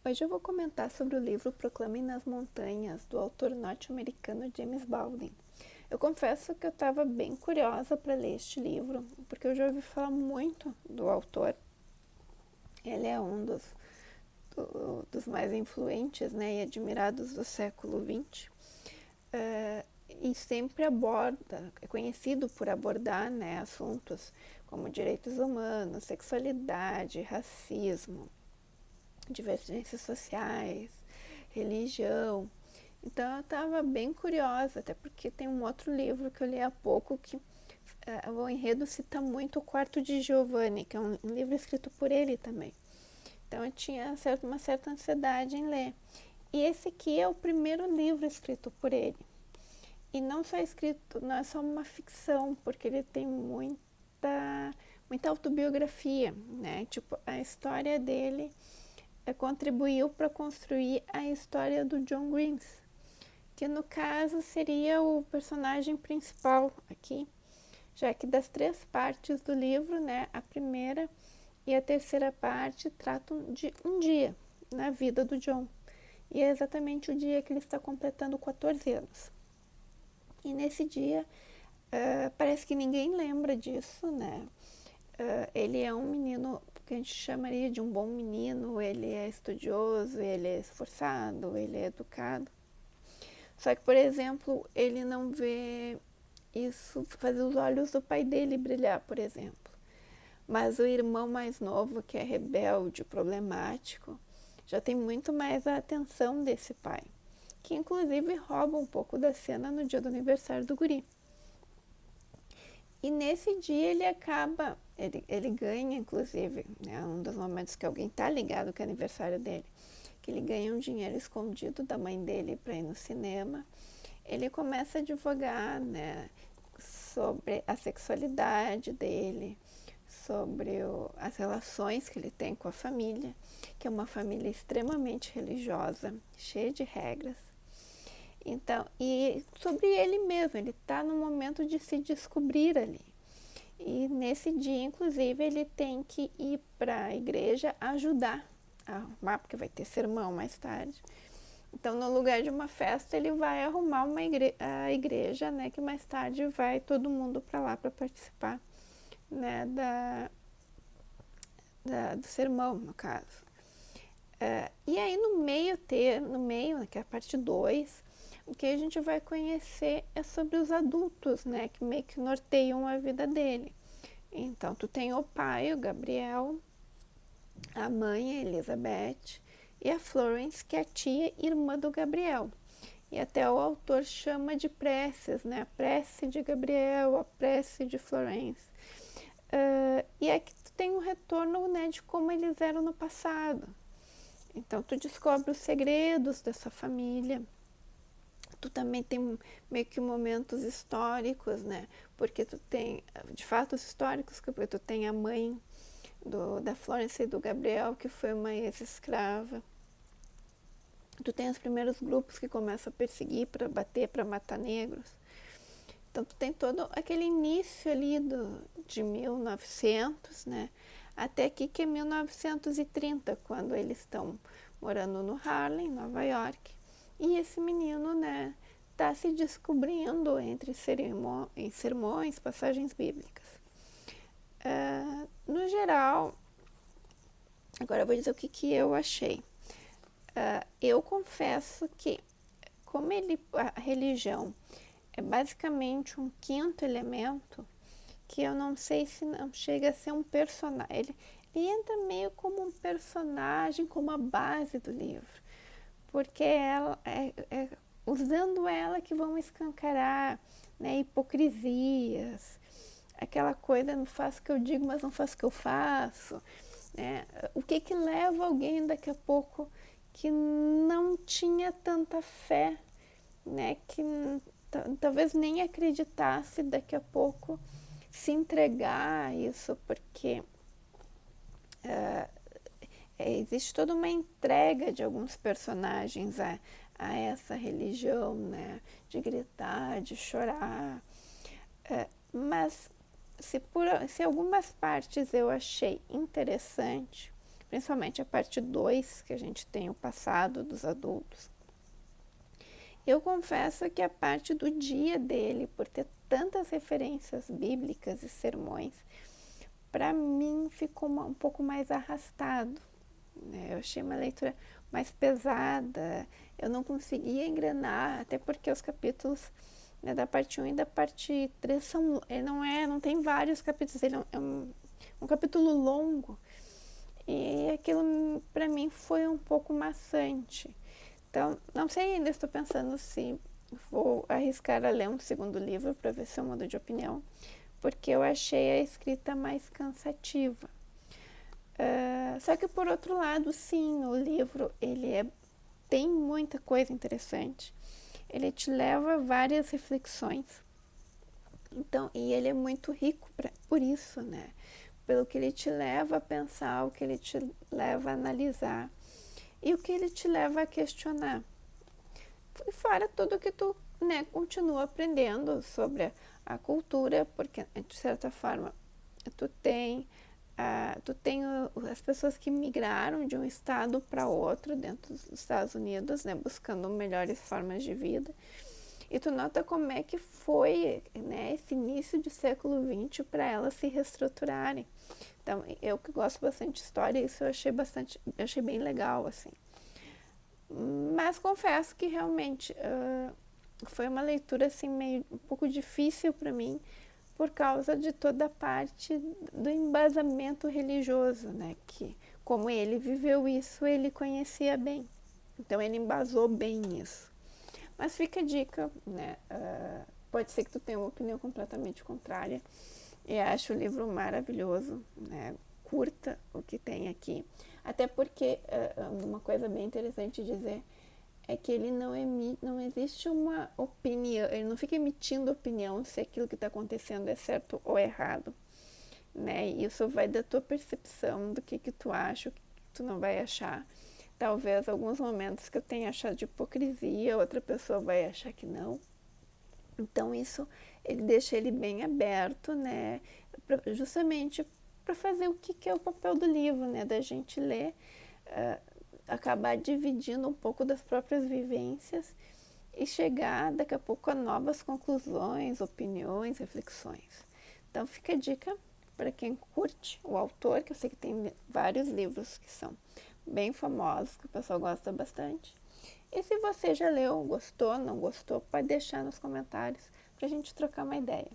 Hoje eu vou comentar sobre o livro Proclamem nas Montanhas, do autor norte-americano James Baldwin. Eu confesso que eu estava bem curiosa para ler este livro, porque eu já ouvi falar muito do autor. Ele é um dos mais influentes, né, e admirados do século XX. E sempre aborda, é conhecido por abordar, né, assuntos como direitos humanos, sexualidade, racismo, divergências sociais, religião. Então eu estava bem curiosa, até porque tem um outro livro que eu li há pouco que o enredo cita muito o Quarto de Giovanni, que é um livro escrito por ele também. Então eu tinha uma certa ansiedade em ler. E esse aqui é o primeiro livro escrito por ele. E não só escrito, não é só uma ficção, porque ele tem muita autobiografia, né? Tipo, a história dele contribuiu para construir a história do John Greens, que no caso seria o personagem principal aqui, já que das 3 partes do livro, né, a primeira e a terceira parte tratam de um dia na vida do John. E é exatamente o dia que ele está completando 14 anos. E nesse dia, parece que ninguém lembra disso, né? Ele é um menino que a gente chamaria de um bom menino, ele é estudioso, ele é esforçado, ele é educado. Só que, por exemplo, ele não vê isso fazer os olhos do pai dele brilhar, por exemplo. Mas o irmão mais novo, que é rebelde, problemático, já tem muito mais a atenção desse pai, que inclusive rouba um pouco da cena no dia do aniversário do guri. E nesse dia ele acaba, ele ganha, inclusive, né, um dos momentos que alguém tá ligado que é aniversário dele, que ele ganha um dinheiro escondido da mãe dele para ir no cinema. Ele começa a advogar, né, sobre a sexualidade dele, sobre as relações que ele tem com a família, que é uma família extremamente religiosa, cheia de regras. Então, e sobre ele mesmo, ele está no momento de se descobrir ali. E nesse dia, inclusive, ele tem que ir para a igreja ajudar a arrumar, porque vai ter sermão mais tarde. Então, no lugar de uma festa, ele vai arrumar a igreja, né, que mais tarde vai todo mundo para lá para participar, né, do sermão, no caso. E aí no meio, que é a parte 2, o que a gente vai conhecer é sobre os adultos, né, que meio que norteiam a vida dele. Então, tu tem o pai, o Gabriel, a mãe, a Elizabeth, e a Florence, que é a tia irmã do Gabriel. E até o autor chama de preces, né? A prece de Gabriel, a prece de Florence. E aqui tu tem um retorno, né, de como eles eram no passado. Então tu descobre os segredos dessa família. Tu também tem meio que momentos históricos, né? Porque tu tem, de fatos históricos, porque tu tem a mãe da Florence e do Gabriel, que foi uma ex-escrava. Tu tem os primeiros grupos que começam a perseguir, para bater, para matar negros. Então tu tem todo aquele início ali de 1900, né? Até aqui que é 1930, quando eles estão morando no Harlem, Nova York. E esse menino, né, tá se descobrindo entre sermões, passagens bíblicas. No geral, agora eu vou dizer o que eu achei. Eu confesso que, como a religião é basicamente um quinto elemento, que eu não sei se não chega a ser um personagem. Ele entra meio como um personagem, como a base do livro, porque ela é usando ela que vão escancarar, né, hipocrisias, aquela coisa, não faço o que eu digo, mas não faço o que eu faço. Né? O que leva alguém daqui a pouco que não tinha tanta fé, né, que talvez nem acreditasse daqui a pouco se entregar a isso, porque existe toda uma entrega de alguns personagens a essa religião, né, de gritar, de chorar. Mas se algumas partes eu achei interessante, principalmente a parte 2, que a gente tem o passado dos adultos. Eu confesso que a parte do dia dele, por ter tantas referências bíblicas e sermões, para mim ficou um pouco mais arrastado, né? Eu achei uma leitura mais pesada, eu não conseguia engrenar, até porque os capítulos, né, da parte 1 e da parte 3 são, ele não tem vários capítulos, ele é um capítulo longo, e aquilo para mim foi um pouco maçante. Então, não sei ainda, estou pensando se vou arriscar a ler um segundo livro para ver se eu mudo de opinião, porque eu achei a escrita mais cansativa. Só que por outro lado, sim, o livro tem muita coisa interessante. Ele te leva a várias reflexões. Então, e ele é muito rico por isso, né? Pelo que ele te leva a pensar, o que ele te leva a analisar e o que ele te leva a questionar. E fora tudo que tu, né, continua aprendendo sobre a cultura, porque de certa forma tu tem as pessoas que migraram de um estado para outro dentro dos Estados Unidos, né, buscando melhores formas de vida. E tu nota como é que foi, né, esse início de século XX para elas se reestruturarem. Então, eu que gosto bastante de história, isso eu achei bem legal, assim. Mas confesso que realmente foi uma leitura assim meio um pouco difícil para mim por causa de toda a parte do embasamento religioso, né? Que como ele viveu isso, ele conhecia bem. Então ele embasou bem nisso. Mas fica a dica, né? Pode ser que tu tenha uma opinião completamente contrária. E acho o livro maravilhoso, né? Curta o que tem aqui. Até porque uma coisa bem interessante dizer é que ele não existe uma opinião, ele não fica emitindo opinião se aquilo que está acontecendo é certo ou errado, né? Isso vai da tua percepção do que tu acha, o que tu não vai achar. Talvez alguns momentos que eu tenha achado de hipocrisia, outra pessoa vai achar que não. Então isso, ele deixa ele bem aberto, né? Justamente para fazer o que é o papel do livro, né? Da gente ler, acabar dividindo um pouco das próprias vivências e chegar daqui a pouco a novas conclusões, opiniões, reflexões. Então fica a dica para quem curte o autor, que eu sei que tem vários livros que são bem famosos, que o pessoal gosta bastante. E se você já leu, gostou, não gostou, pode deixar nos comentários para a gente trocar uma ideia.